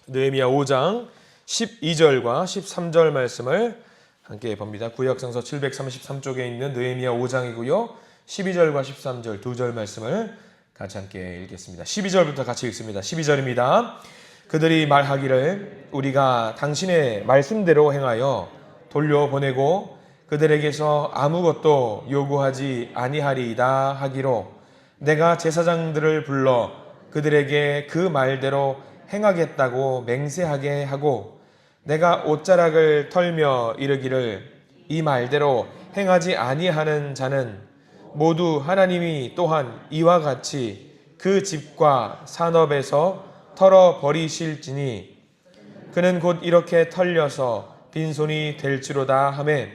느헤미야 5장 12절과 13절 말씀을 함께 봅니다. 구약성서 733쪽에 있는 느헤미야 5장이고요. 12절과 13절 두 절 말씀을 같이 함께 읽겠습니다. 12절부터 같이 읽습니다. 12절입니다. 그들이 말하기를 우리가 당신의 말씀대로 행하여 돌려보내고 그들에게서 아무것도 요구하지 아니하리이다 하기로 내가 제사장들을 불러 그들에게 그 말대로 행하겠다고 맹세하게 하고 내가 옷자락을 털며 이르기를 이 말대로 행하지 아니하는 자는 모두 하나님이 또한 이와 같이 그 집과 산업에서 털어버리실지니 그는 곧 이렇게 털려서 빈손이 될지로다 하매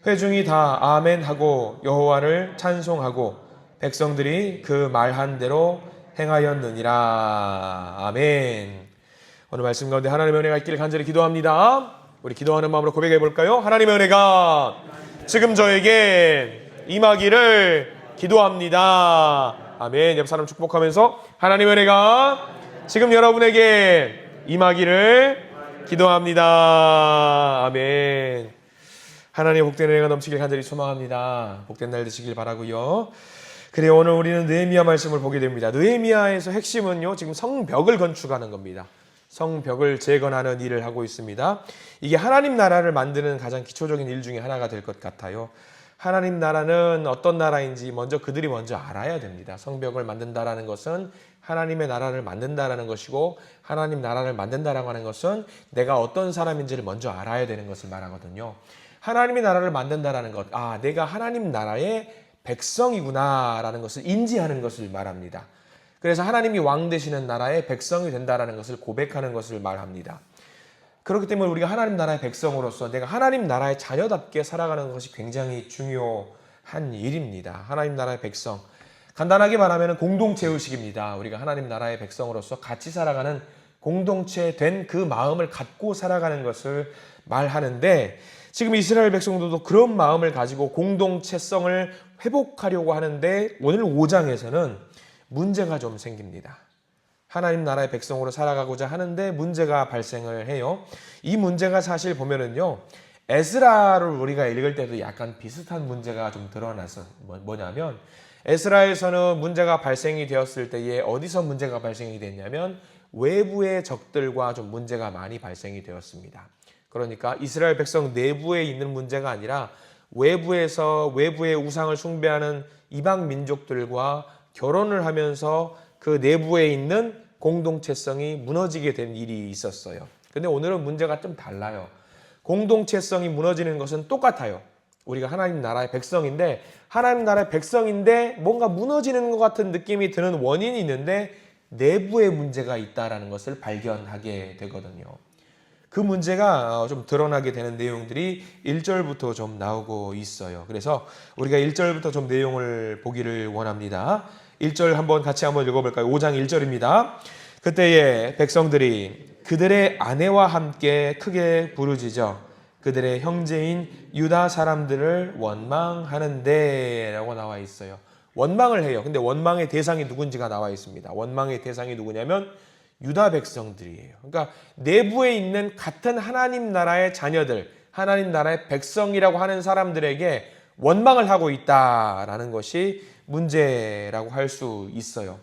회중이 다 아멘 하고 여호와를 찬송하고 백성들이 그 말한 대로 행하였느니라. 아멘. 오늘 말씀 가운데 하나님의 은혜가 있기를 간절히 기도합니다. 우리 기도하는 마음으로 고백해 볼까요? 하나님의 은혜가 지금 저에게 임하기를 기도합니다. 아멘. 옆 사람 축복하면서 하나님의 은혜가 지금 여러분에게 임하기를 기도합니다. 아멘. 하나님의 복된 은혜가 넘치길 간절히 소망합니다. 복된 날 되시길 바라고요. 그래요. 오늘 우리는 느헤미야 말씀을 보게 됩니다. 느헤미야에서 핵심은요, 지금 성벽을 건축하는 겁니다. 성벽을 재건하는 일을 하고 있습니다. 이게 하나님 나라를 만드는 가장 기초적인 일 중에 하나가 될 것 같아요. 하나님 나라는 어떤 나라인지 그들이 먼저 알아야 됩니다. 성벽을 만든다라는 것은 하나님의 나라를 만든다라는 것이고, 하나님 나라를 만든다라고 하는 것은 내가 어떤 사람인지를 먼저 알아야 되는 것을 말하거든요. 하나님의 나라를 만든다라는 것, 내가 하나님 나라의 백성이구나라는 것을 인지하는 것을 말합니다. 그래서 하나님이 왕 되시는 나라의 백성이 된다라는 것을 고백하는 것을 말합니다. 그렇기 때문에 우리가 하나님 나라의 백성으로서 내가 하나님 나라의 자녀답게 살아가는 것이 굉장히 중요한 일입니다. 하나님 나라의 백성. 간단하게 말하면 공동체 의식입니다. 우리가 하나님 나라의 백성으로서 같이 살아가는 공동체 된 그 마음을 갖고 살아가는 것을 말하는데, 지금 이스라엘 백성들도 그런 마음을 가지고 공동체성을 회복하려고 하는데 오늘 5장에서는 문제가 좀 생깁니다. 하나님 나라의 백성으로 살아가고자 하는데 문제가 발생을 해요. 이 문제가 사실 보면은요, 에스라를 우리가 읽을 때도 약간 비슷한 문제가 좀 드러나서 뭐냐면, 에스라에서는 문제가 발생이 되었을 때에 어디서 문제가 발생이 됐냐면 외부의 적들과 좀 문제가 많이 발생이 되었습니다. 그러니까 이스라엘 백성 내부에 있는 문제가 아니라 외부의 우상을 숭배하는 이방 민족들과 결혼을 하면서 그 내부에 있는 공동체성이 무너지게 된 일이 있었어요. 근데 오늘은 문제가 좀 달라요. 공동체성이 무너지는 것은 똑같아요. 우리가 하나님 나라의 백성인데, 하나님 나라의 백성인데 뭔가 무너지는 것 같은 느낌이 드는 원인이 있는데 내부에 문제가 있다는 것을 발견하게 되거든요. 그 문제가 좀 드러나게 되는 내용들이 1절부터 좀 나오고 있어요. 그래서 우리가 1절부터 좀 내용을 보기를 원합니다. 1절 같이 한번 읽어볼까요? 5장 1절입니다. 그때에 백성들이 그들의 아내와 함께 크게 부르짖어 그들의 형제인 유다 사람들을 원망하는데 라고 나와 있어요. 원망을 해요. 근데 원망의 대상이 누군지가 나와 있습니다. 원망의 대상이 누구냐면 유다 백성들이에요. 그러니까 내부에 있는 같은 하나님 나라의 자녀들, 하나님 나라의 백성이라고 하는 사람들에게 원망을 하고 있다라는 것이 문제라고 할 수 있어요.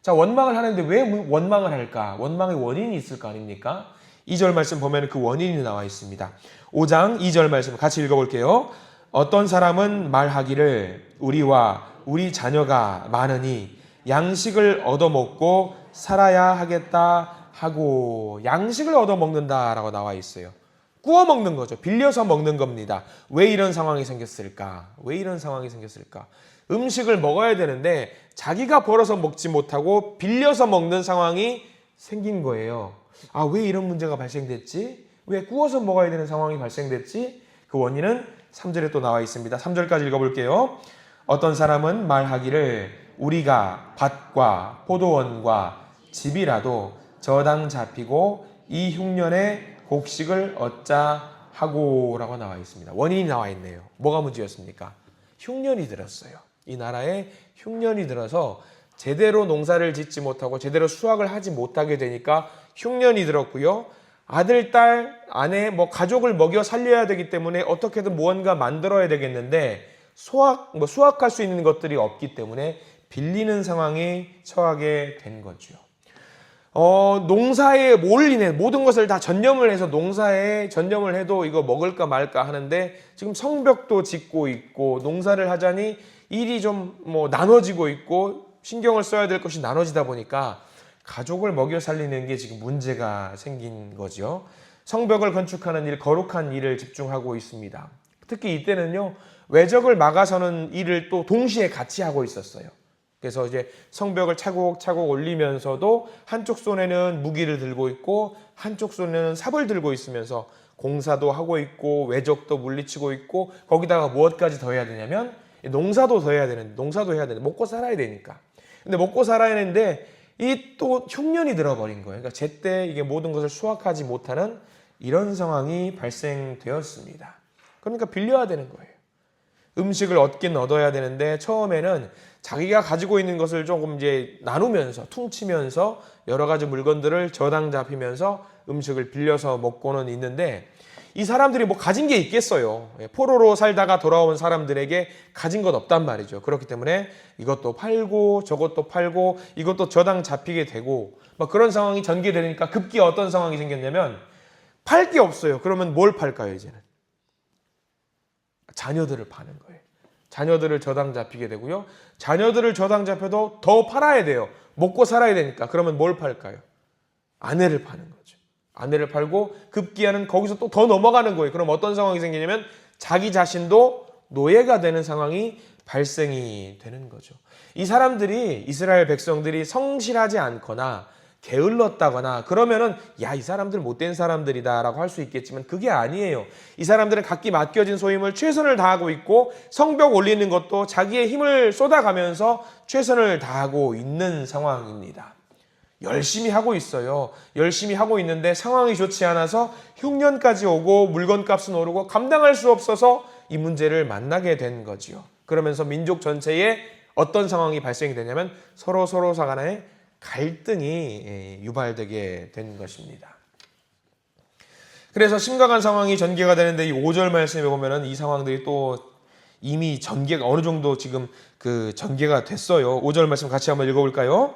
자, 원망을 하는데 왜 원망을 할까? 원망의 원인이 있을 거 아닙니까? 2절 말씀 보면 그 원인이 나와 있습니다. 5장 2절 말씀 같이 읽어볼게요. 어떤 사람은 말하기를 우리와 우리 자녀가 많으니 양식을 얻어먹고 살아야 하겠다 하고, 양식을 얻어먹는다라고 나와 있어요. 구워 먹는 거죠. 빌려서 먹는 겁니다. 왜 이런 상황이 생겼을까? 왜 이런 상황이 생겼을까? 음식을 먹어야 되는데 자기가 벌어서 먹지 못하고 빌려서 먹는 상황이 생긴 거예요. 왜 이런 문제가 발생됐지? 왜 구워서 먹어야 되는 상황이 발생됐지? 그 원인은 3절에 또 나와 있습니다. 3절까지 읽어볼게요. 어떤 사람은 말하기를 우리가 밭과 포도원과 집이라도 저당 잡히고 이 흉년에 곡식을 얻자 하고 라고 나와 있습니다. 원인이 나와 있네요. 뭐가 문제였습니까? 흉년이 들었어요. 이 나라에 흉년이 들어서 제대로 농사를 짓지 못하고 제대로 수확을 하지 못하게 되니까 흉년이 들었고요. 아들, 딸, 아내, 가족을 먹여 살려야 되기 때문에 어떻게든 무언가 만들어야 되겠는데 수확할 수 있는 것들이 없기 때문에 빌리는 상황에 처하게 된 거죠. 농사에 몰리는 모든 것을 다 전념을 해서 농사에 전념을 해도 이거 먹을까 말까 하는데 지금 성벽도 짓고 있고 농사를 하자니 일이 좀 나눠지고 있고 신경을 써야 될 것이 나눠지다 보니까 가족을 먹여 살리는 게 지금 문제가 생긴 거죠. 성벽을 건축하는 일, 거룩한 일을 집중하고 있습니다. 특히 이때는요, 외적을 막아서는 일을 또 동시에 같이 하고 있었어요. 그래서 이제 성벽을 차곡차곡 올리면서도 한쪽 손에는 무기를 들고 있고 한쪽 손에는 삽을 들고 있으면서 공사도 하고 있고 외적도 물리치고 있고 거기다가 무엇까지 더 해야 되냐면 농사도 더 해야 되는데 농사도 해야 되는데 먹고 살아야 되니까. 근데 먹고 살아야 되는데 이 또 흉년이 들어버린 거예요. 그러니까 제때 이게 모든 것을 수확하지 못하는 이런 상황이 발생되었습니다. 그러니까 빌려야 되는 거예요. 음식을 얻긴 얻어야 되는데 처음에는 자기가 가지고 있는 것을 조금 이제 나누면서 퉁치면서 여러 가지 물건들을 저당 잡히면서 음식을 빌려서 먹고는 있는데 이 사람들이 가진 게 있겠어요. 포로로 살다가 돌아온 사람들에게 가진 것 없단 말이죠. 그렇기 때문에 이것도 팔고 저것도 팔고 이것도 저당 잡히게 되고 그런 상황이 전개되니까 급기야 어떤 상황이 생겼냐면 팔 게 없어요. 그러면 뭘 팔까요, 이제는? 자녀들을 파는 거예요. 자녀들을 저당 잡히게 되고요. 자녀들을 저당 잡혀도 더 팔아야 돼요. 먹고 살아야 되니까. 그러면 뭘 팔까요? 아내를 파는 거죠. 아내를 팔고 급기야는 거기서 또 더 넘어가는 거예요. 그럼 어떤 상황이 생기냐면 자기 자신도 노예가 되는 상황이 발생이 되는 거죠. 이 사람들이, 이스라엘 백성들이 성실하지 않거나 게을렀다거나 그러면은 이 사람들 못된 사람들이다라고 할 수 있겠지만 그게 아니에요. 이 사람들은 각기 맡겨진 소임을 최선을 다하고 있고 성벽 올리는 것도 자기의 힘을 쏟아가면서 최선을 다하고 있는 상황입니다. 열심히 하고 있어요. 열심히 하고 있는데 상황이 좋지 않아서 흉년까지 오고 물건값은 오르고 감당할 수 없어서 이 문제를 만나게 된 거지요. 그러면서 민족 전체에 어떤 상황이 발생이 되냐면 서로 간에 갈등이 유발되게 된 것입니다. 그래서 심각한 상황이 전개가 되는데 이 5절 말씀에 보면은 이 상황들이 또 이미 전개가 어느 정도 지금 전개가 됐어요. 5절 말씀 같이 한번 읽어볼까요?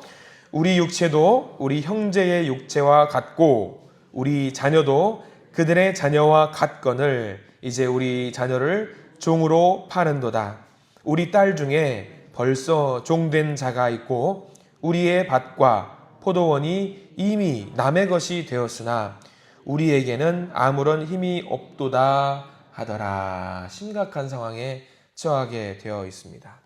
우리 육체도 우리 형제의 육체와 같고 우리 자녀도 그들의 자녀와 같거늘 이제 우리 자녀를 종으로 파는도다. 우리 딸 중에 벌써 종된 자가 있고 우리의 밭과 포도원이 이미 남의 것이 되었으나 우리에게는 아무런 힘이 없도다 하더라. 심각한 상황에 처하게 되어 있습니다.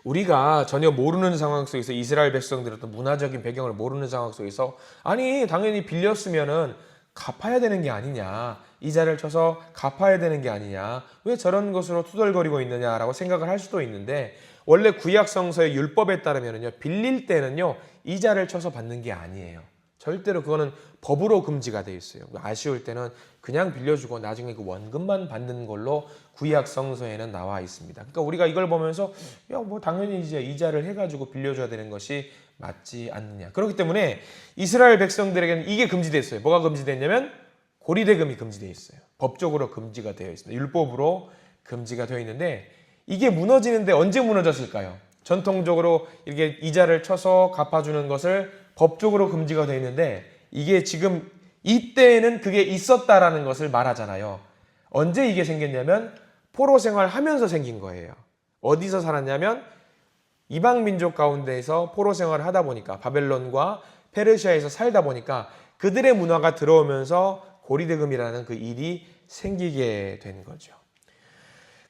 우리가 전혀 모르는 상황 속에서 이스라엘 백성들의 어떤 문화적인 배경을 모르는 상황 속에서 아니 당연히 빌렸으면은 갚아야 되는 게 아니냐, 이자를 쳐서 갚아야 되는 게 아니냐, 왜 저런 것으로 투덜거리고 있느냐라고 생각을 할 수도 있는데 원래 구약 성서의 율법에 따르면요 빌릴 때는요 이자를 쳐서 받는 게 아니에요. 절대로 그거는 법으로 금지가 되어 있어요. 아쉬울 때는 그냥 빌려주고 나중에 그 원금만 받는 걸로 구약 성서에는 나와 있습니다. 그러니까 우리가 이걸 보면서 당연히 이제 이자를 해가지고 빌려줘야 되는 것이 맞지 않느냐. 그렇기 때문에 이스라엘 백성들에게는 이게 금지됐어요. 뭐가 금지됐냐면 고리대금이 금지되어 있어요. 법적으로 금지가 되어 있습니다. 율법으로 금지가 되어 있는데 이게 무너지는데 언제 무너졌을까요? 전통적으로 이렇게 이자를 쳐서 갚아주는 것을 법적으로 금지가 되어 있는데 이게 지금 이때에는 그게 있었다라는 것을 말하잖아요. 언제 이게 생겼냐면 포로 생활하면서 생긴 거예요. 어디서 살았냐면 이방 민족 가운데에서 포로 생활을 하다 보니까 바벨론과 페르시아에서 살다 보니까 그들의 문화가 들어오면서 고리대금이라는 그 일이 생기게 된 거죠.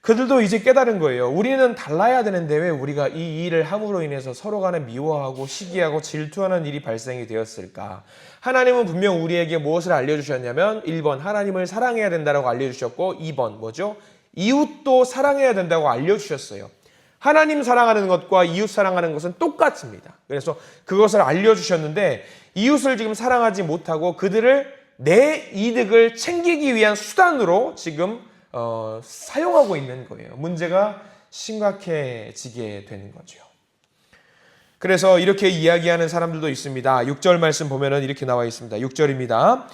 그들도 이제 깨달은 거예요. 우리는 달라야 되는데 왜 우리가 이 일을 함으로 인해서 서로 간에 미워하고 시기하고 질투하는 일이 발생이 되었을까? 하나님은 분명 우리에게 무엇을 알려주셨냐면 1번 하나님을 사랑해야 된다고 알려주셨고 2번 뭐죠? 이웃도 사랑해야 된다고 알려주셨어요. 하나님 사랑하는 것과 이웃 사랑하는 것은 똑같습니다. 그래서 그것을 알려주셨는데 이웃을 지금 사랑하지 못하고 그들을 내 이득을 챙기기 위한 수단으로 지금 사용하고 있는 거예요. 문제가 심각해지게 되는 거죠. 그래서 이렇게 이야기하는 사람들도 있습니다. 6절 말씀 보면은 이렇게 나와 있습니다. 6절입니다.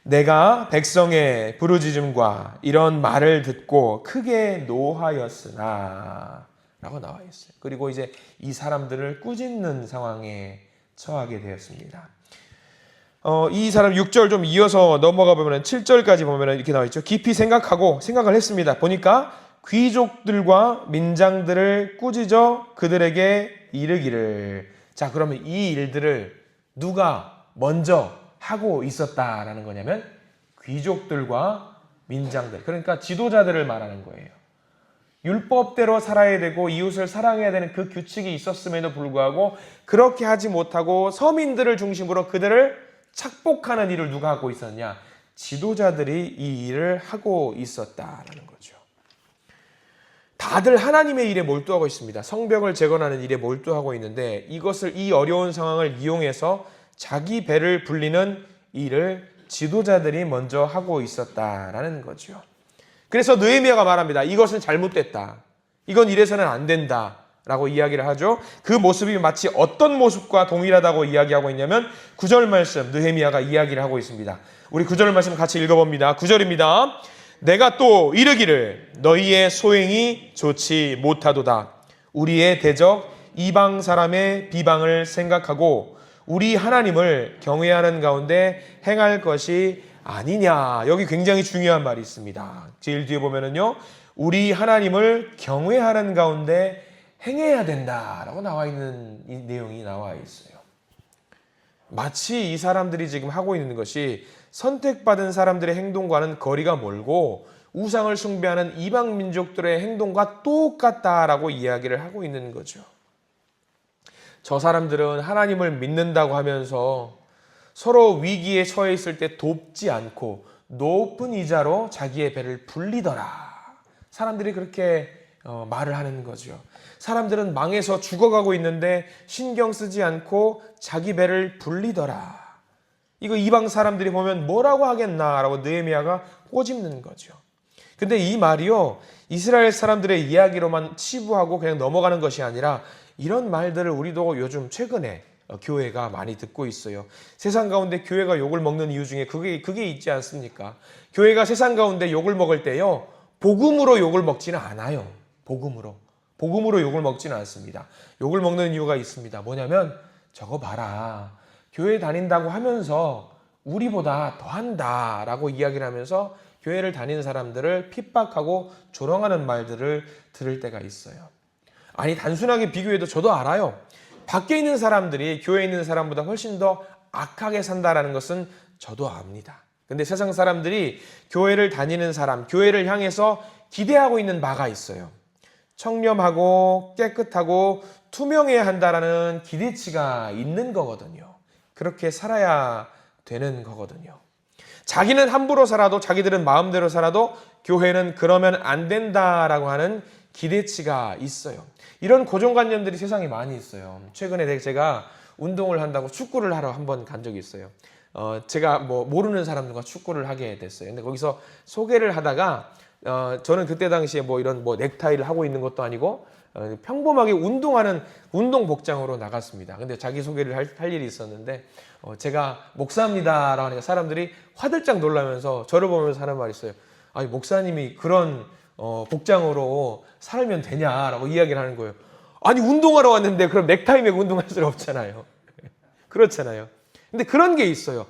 내가 백성의 부르짖음과 이런 말을 듣고 크게 노하였으나 라고 나와 있어요. 그리고 이제 이 사람들을 꾸짖는 상황에 처하게 되었습니다. 이 사람 6절 좀 이어서 넘어가 보면 7절까지 보면 이렇게 나와 있죠. 깊이 생각을 했습니다. 보니까 귀족들과 민장들을 꾸짖어 그들에게 이르기를. 자, 그러면 이 일들을 누가 먼저 하고 있었다라는 거냐면 귀족들과 민장들, 그러니까 지도자들을 말하는 거예요. 율법대로 살아야 되고 이웃을 사랑해야 되는 그 규칙이 있었음에도 불구하고 그렇게 하지 못하고 서민들을 중심으로 그들을 착복하는 일을 누가 하고 있었냐? 지도자들이 이 일을 하고 있었다라는 거죠. 다들 하나님의 일에 몰두하고 있습니다. 성벽을 재건하는 일에 몰두하고 있는데 이 어려운 상황을 이용해서 자기 배를 불리는 일을 지도자들이 먼저 하고 있었다라는 거죠. 그래서 느헤미야가 말합니다. 이것은 잘못됐다. 이건 이래서는 안 된다. 라고 이야기를 하죠. 그 모습이 마치 어떤 모습과 동일하다고 이야기하고 있냐면 9절 말씀 느헤미야가 이야기를 하고 있습니다. 우리 9절 말씀 같이 읽어봅니다. 9절입니다. 내가 또 이르기를 너희의 소행이 좋지 못하도다. 우리의 대적 이방 사람의 비방을 생각하고 우리 하나님을 경외하는 가운데 행할 것이 아니냐. 여기 굉장히 중요한 말이 있습니다. 제일 뒤에 보면은요, 우리 하나님을 경외하는 가운데 행해야 된다라고 나와 있는 이 내용이 나와 있어요. 마치 이 사람들이 지금 하고 있는 것이 선택받은 사람들의 행동과는 거리가 멀고 우상을 숭배하는 이방 민족들의 행동과 똑같다라고 이야기를 하고 있는 거죠. 저 사람들은 하나님을 믿는다고 하면서 서로 위기에 처해 있을 때 돕지 않고 높은 이자로 자기의 배를 불리더라. 사람들이 그렇게 말을 하는 거죠. 사람들은 망해서 죽어가고 있는데 신경 쓰지 않고 자기 배를 불리더라. 이거 이방 사람들이 보면 뭐라고 하겠나라고 느헤미야가 꼬집는 거죠. 근데 이 말이요, 이스라엘 사람들의 이야기로만 치부하고 그냥 넘어가는 것이 아니라 이런 말들을 우리도 요즘 최근에 교회가 많이 듣고 있어요. 세상 가운데 교회가 욕을 먹는 이유 중에 그게 있지 않습니까? 교회가 세상 가운데 욕을 먹을 때요, 복음으로 욕을 먹지는 않아요. 복음으로 욕을 먹지는 않습니다. 욕을 먹는 이유가 있습니다. 뭐냐면 저거 봐라. 교회 다닌다고 하면서 우리보다 더한다 라고 이야기를 하면서 교회를 다니는 사람들을 핍박하고 조롱하는 말들을 들을 때가 있어요. 아니, 단순하게 비교해도 저도 알아요. 밖에 있는 사람들이 교회에 있는 사람보다 훨씬 더 악하게 산다라는 것은 저도 압니다. 근데 세상 사람들이 교회를 다니는 사람, 교회를 향해서 기대하고 있는 바가 있어요. 청렴하고 깨끗하고 투명해야 한다라는 기대치가 있는 거거든요. 그렇게 살아야 되는 거거든요. 자기는 함부로 살아도, 자기들은 마음대로 살아도 교회는 그러면 안 된다라고 하는 기대치가 있어요. 이런 고정관념들이 세상에 많이 있어요. 최근에 제가 운동을 한다고 축구를 하러 한번 간 적이 있어요. 제가 모르는 사람들과 축구를 하게 됐어요. 근데 거기서 소개를 하다가 저는 그때 당시에 이런 넥타이를 하고 있는 것도 아니고 평범하게 운동하는 운동 복장으로 나갔습니다. 근데 자기소개를 할 일이 있었는데 제가 목사입니다라고 하니까 사람들이 화들짝 놀라면서 저를 보면서 하는 말이 있어요. 아니, 목사님이 그런 복장으로 살면 되냐라고 이야기를 하는 거예요. 아니, 운동하러 왔는데 그럼 넥타이 메고 운동할 수는 없잖아요. 그렇잖아요. 근데 그런 게 있어요.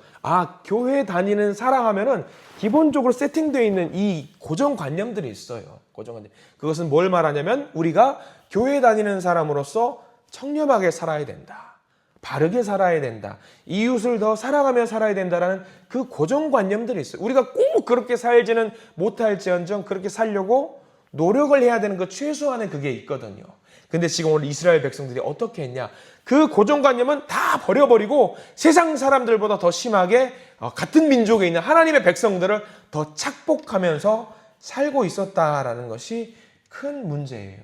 교회 다니는 사람하면은 기본적으로 세팅되어 있는 이 고정관념들이 있어요. 고정관념. 그것은 뭘 말하냐면 우리가 교회 다니는 사람으로서 청렴하게 살아야 된다. 바르게 살아야 된다. 이웃을 더 사랑하며 살아야 된다라는 그 고정관념들이 있어요. 우리가 꼭 그렇게 살지는 못할지언정 그렇게 살려고 노력을 해야 되는 것 최소한의 그게 있거든요. 근데 지금 오늘 이스라엘 백성들이 어떻게 했냐? 그 고정관념은 다 버려버리고 세상 사람들보다 더 심하게 같은 민족에 있는 하나님의 백성들을 더 착복하면서 살고 있었다라는 것이 큰 문제예요.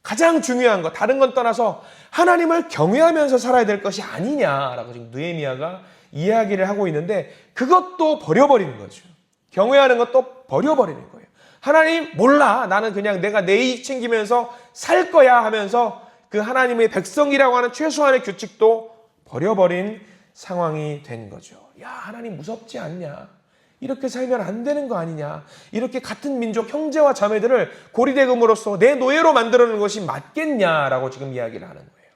가장 중요한 것, 다른 건 떠나서 하나님을 경외하면서 살아야 될 것이 아니냐라고 지금 느헤미야가 이야기를 하고 있는데 그것도 버려버리는 거죠. 경외하는 것도 버려버리는 거예요. 하나님 몰라. 나는 그냥 내가 내 이익 챙기면서 살 거야 하면서 그 하나님의 백성이라고 하는 최소한의 규칙도 버려버린 상황이 된 거죠. 야, 하나님 무섭지 않냐? 이렇게 살면 안 되는 거 아니냐? 이렇게 같은 민족 형제와 자매들을 고리대금으로써 내 노예로 만들어내는 것이 맞겠냐라고 지금 이야기를 하는 거예요.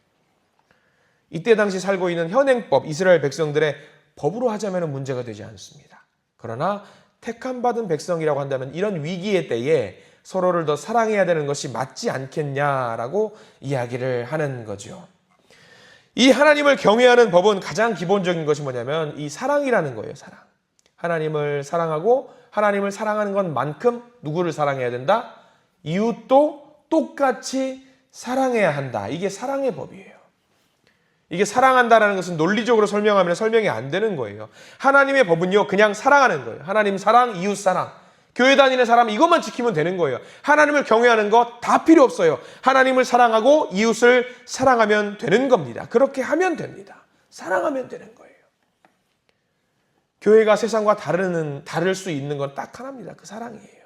이때 당시 살고 있는 현행법, 이스라엘 백성들의 법으로 하자면 문제가 되지 않습니다. 그러나 택함받은 백성이라고 한다면 이런 위기의 때에 서로를 더 사랑해야 되는 것이 맞지 않겠냐라고 이야기를 하는 거죠. 이 하나님을 경외하는 법은 가장 기본적인 것이 뭐냐면 이 사랑이라는 거예요. 사랑. 하나님을 사랑하고 하나님을 사랑하는 것만큼 누구를 사랑해야 된다? 이웃도 똑같이 사랑해야 한다. 이게 사랑의 법이에요. 이게 사랑한다라는 것은 논리적으로 설명하면 설명이 안 되는 거예요. 하나님의 법은요, 그냥 사랑하는 거예요. 하나님 사랑, 이웃 사랑. 교회 다니는 사람 이것만 지키면 되는 거예요. 하나님을 경외하는 것 다 필요 없어요. 하나님을 사랑하고 이웃을 사랑하면 되는 겁니다. 그렇게 하면 됩니다. 사랑하면 되는 거예요. 교회가 세상과 다를 수 있는 건 딱 하나입니다. 그 사랑이에요.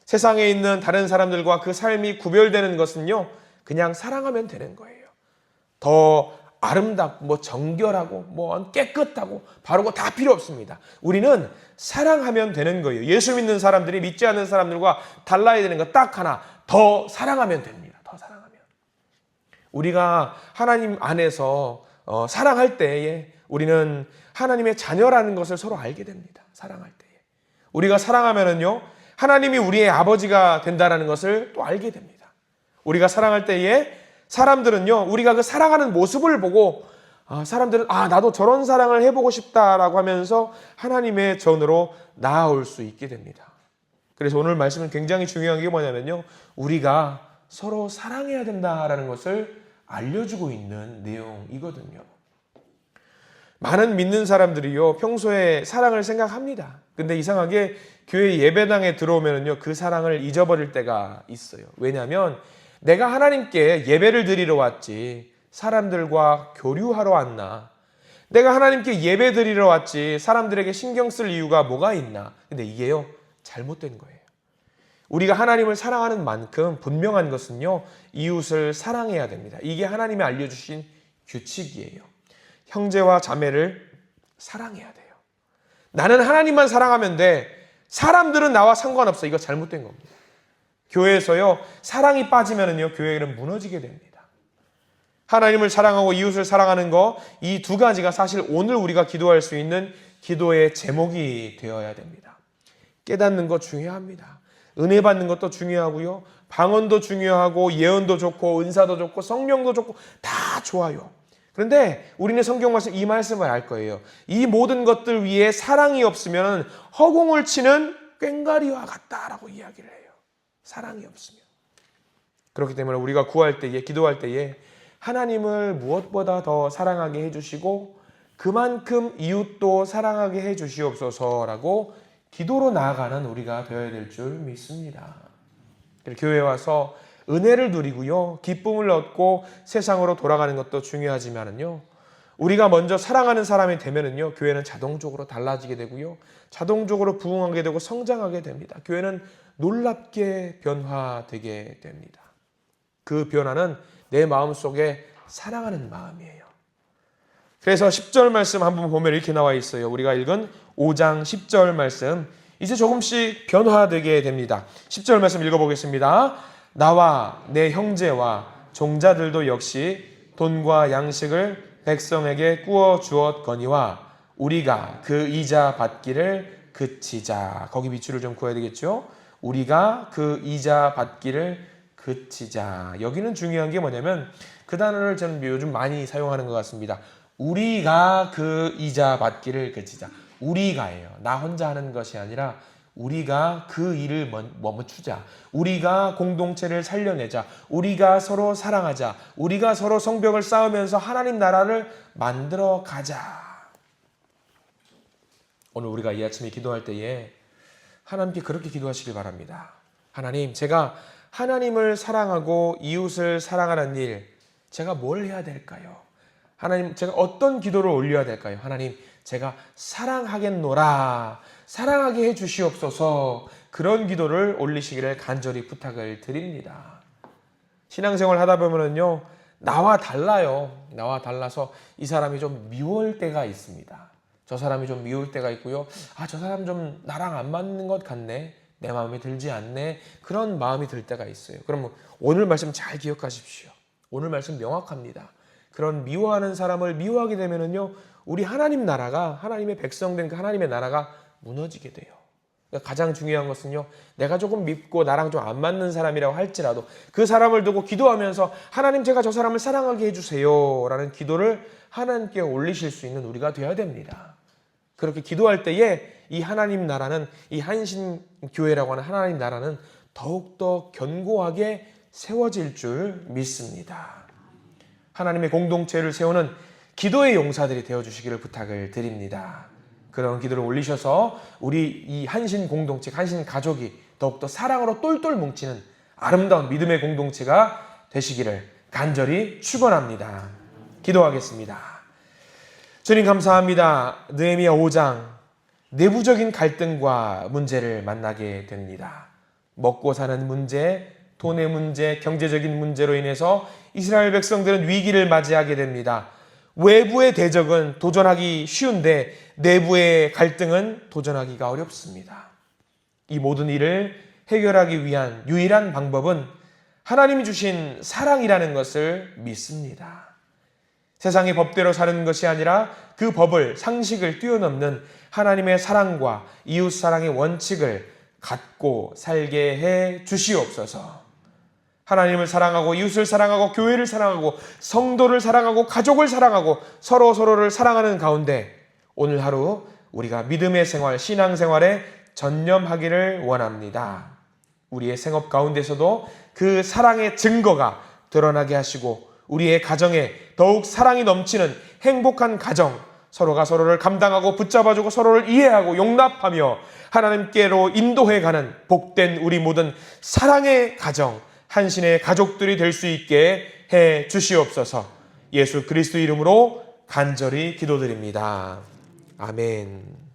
세상에 있는 다른 사람들과 그 삶이 구별되는 것은요, 그냥 사랑하면 되는 거예요. 더 아름답고 정결하고 깨끗하고 바르고 다 필요 없습니다. 우리는 사랑하면 되는 거예요. 예수 믿는 사람들이 믿지 않는 사람들과 달라야 되는 거 딱 하나, 더 사랑하면 됩니다. 더 사랑하면. 우리가 하나님 안에서 사랑할 때에 우리는 하나님의 자녀라는 것을 서로 알게 됩니다. 사랑할 때에. 우리가 사랑하면은요, 하나님이 우리의 아버지가 된다라는 것을 또 알게 됩니다. 우리가 사랑할 때에 사람들은요, 우리가 그 사랑하는 모습을 보고 사람들은 나도 저런 사랑을 해보고 싶다라고 하면서 하나님의 전으로 나아올 수 있게 됩니다. 그래서 오늘 말씀은 굉장히 중요한 게 뭐냐면요, 우리가 서로 사랑해야 된다라는 것을 알려주고 있는 내용이거든요. 많은 믿는 사람들이요, 평소에 사랑을 생각합니다. 근데 이상하게 교회 예배당에 들어오면요, 그 사랑을 잊어버릴 때가 있어요. 왜냐하면 내가 하나님께 예배를 드리러 왔지 사람들과 교류하러 왔나? 내가 하나님께 예배 드리러 왔지 사람들에게 신경 쓸 이유가 뭐가 있나? 근데 이게요, 잘못된 거예요. 우리가 하나님을 사랑하는 만큼 분명한 것은요, 이웃을 사랑해야 됩니다. 이게 하나님이 알려주신 규칙이에요. 형제와 자매를 사랑해야 돼요. 나는 하나님만 사랑하면 돼. 사람들은 나와 상관없어. 이거 잘못된 겁니다. 교회에서요, 사랑이 빠지면은요, 교회는 무너지게 됩니다. 하나님을 사랑하고 이웃을 사랑하는 거, 이 두 가지가 사실 오늘 우리가 기도할 수 있는 기도의 제목이 되어야 됩니다. 깨닫는 거 중요합니다. 은혜 받는 것도 중요하고요, 방언도 중요하고 예언도 좋고 은사도 좋고 성령도 좋고 다 좋아요. 그런데 우리는 성경 말씀 이 말씀을 알 거예요. 이 모든 것들 위에 사랑이 없으면 허공을 치는 꽹과리와 같다라고 이야기를 해요. 사랑이 없으면. 그렇기 때문에 우리가 구할 때에, 기도할 때에 하나님을 무엇보다 더 사랑하게 해주시고 그만큼 이웃도 사랑하게 해주시옵소서라고 기도로 나아가는 우리가 되어야 될 줄 믿습니다. 교회에 와서 은혜를 누리고요, 기쁨을 얻고 세상으로 돌아가는 것도 중요하지만은요, 우리가 먼저 사랑하는 사람이 되면은요, 교회는 자동적으로 달라지게 되고요, 자동적으로 부흥하게 되고 성장하게 됩니다. 교회는 놀랍게 변화되게 됩니다. 그 변화는 내 마음속에 사랑하는 마음이에요. 그래서 10절 말씀 한번 보면 이렇게 나와 있어요. 우리가 읽은 5장 10절 말씀, 이제 조금씩 변화되게 됩니다. 10절 말씀 읽어보겠습니다. 나와 내 형제와 종자들도 역시 돈과 양식을 백성에게 꾸어 주었거니와 우리가 그 이자 받기를 그치자. 거기 밑줄을 좀 그어야 되겠죠. 우리가 그 이자 받기를 그치자. 여기는 중요한 게 뭐냐면, 그 단어를 저는 요즘 많이 사용하는 것 같습니다. 우리가 그 이자 받기를 그치자. 우리가예요. 나 혼자 하는 것이 아니라 우리가 그 일을 멈추자. 우리가 공동체를 살려내자. 우리가 서로 사랑하자. 우리가 서로 성벽을 쌓으면서 하나님 나라를 만들어 가자. 오늘 우리가 이 아침에 기도할 때에 하나님께 그렇게 기도하시길 바랍니다. 하나님, 제가 하나님을 사랑하고 이웃을 사랑하는 일, 제가 뭘 해야 될까요? 하나님, 제가 어떤 기도를 올려야 될까요? 하나님, 제가 사랑하겠노라, 사랑하게 해주시옵소서. 그런 기도를 올리시기를 간절히 부탁을 드립니다. 신앙생활 하다 보면은요, 나와 달라요. 나와 달라서 이 사람이 좀 미울 때가 있습니다. 저 사람이 좀 미울 때가 있고요. 저 사람 좀 나랑 안 맞는 것 같네. 내 마음에 들지 않네. 그런 마음이 들 때가 있어요. 그럼 오늘 말씀 잘 기억하십시오. 오늘 말씀 명확합니다. 그런 미워하는 사람을 미워하게 되면은요, 우리 하나님 나라가, 하나님의 백성된 그 하나님의 나라가 무너지게 돼요. 그러니까 가장 중요한 것은요, 내가 조금 밉고 나랑 좀 안 맞는 사람이라고 할지라도 그 사람을 두고 기도하면서 하나님, 제가 저 사람을 사랑하게 해주세요 라는 기도를 하나님께 올리실 수 있는 우리가 되어야 됩니다. 그렇게 기도할 때에 이 하나님 나라는, 이 한신교회라고 하는 하나님 나라는 더욱더 견고하게 세워질 줄 믿습니다. 하나님의 공동체를 세우는 기도의 용사들이 되어주시기를 부탁을 드립니다. 그런 기도를 올리셔서 우리 이 한신 공동체, 한신 가족이 더욱더 사랑으로 똘똘 뭉치는 아름다운 믿음의 공동체가 되시기를 간절히 축원합니다. 기도하겠습니다. 주님 감사합니다. 느헤미야 5장 내부적인 갈등과 문제를 만나게 됩니다. 먹고 사는 문제, 돈의 문제, 경제적인 문제로 인해서 이스라엘 백성들은 위기를 맞이하게 됩니다. 외부의 대적은 도전하기 쉬운데 내부의 갈등은 도전하기가 어렵습니다. 이 모든 일을 해결하기 위한 유일한 방법은 하나님이 주신 사랑이라는 것을 믿습니다. 세상의 법대로 사는 것이 아니라 그 법을, 상식을 뛰어넘는 하나님의 사랑과 이웃 사랑의 원칙을 갖고 살게 해 주시옵소서. 하나님을 사랑하고 이웃을 사랑하고 교회를 사랑하고 성도를 사랑하고 가족을 사랑하고 서로를 사랑하는 가운데 오늘 하루 우리가 믿음의 생활, 신앙생활에 전념하기를 원합니다. 우리의 생업 가운데서도 그 사랑의 증거가 드러나게 하시고 우리의 가정에 더욱 사랑이 넘치는 행복한 가정, 서로가 서로를 감당하고 붙잡아주고 서로를 이해하고 용납하며 하나님께로 인도해가는 복된 우리 모든 사랑의 가정, 한신의 가족들이 될 수 있게 해 주시옵소서. 예수 그리스도 이름으로 간절히 기도드립니다. 아멘.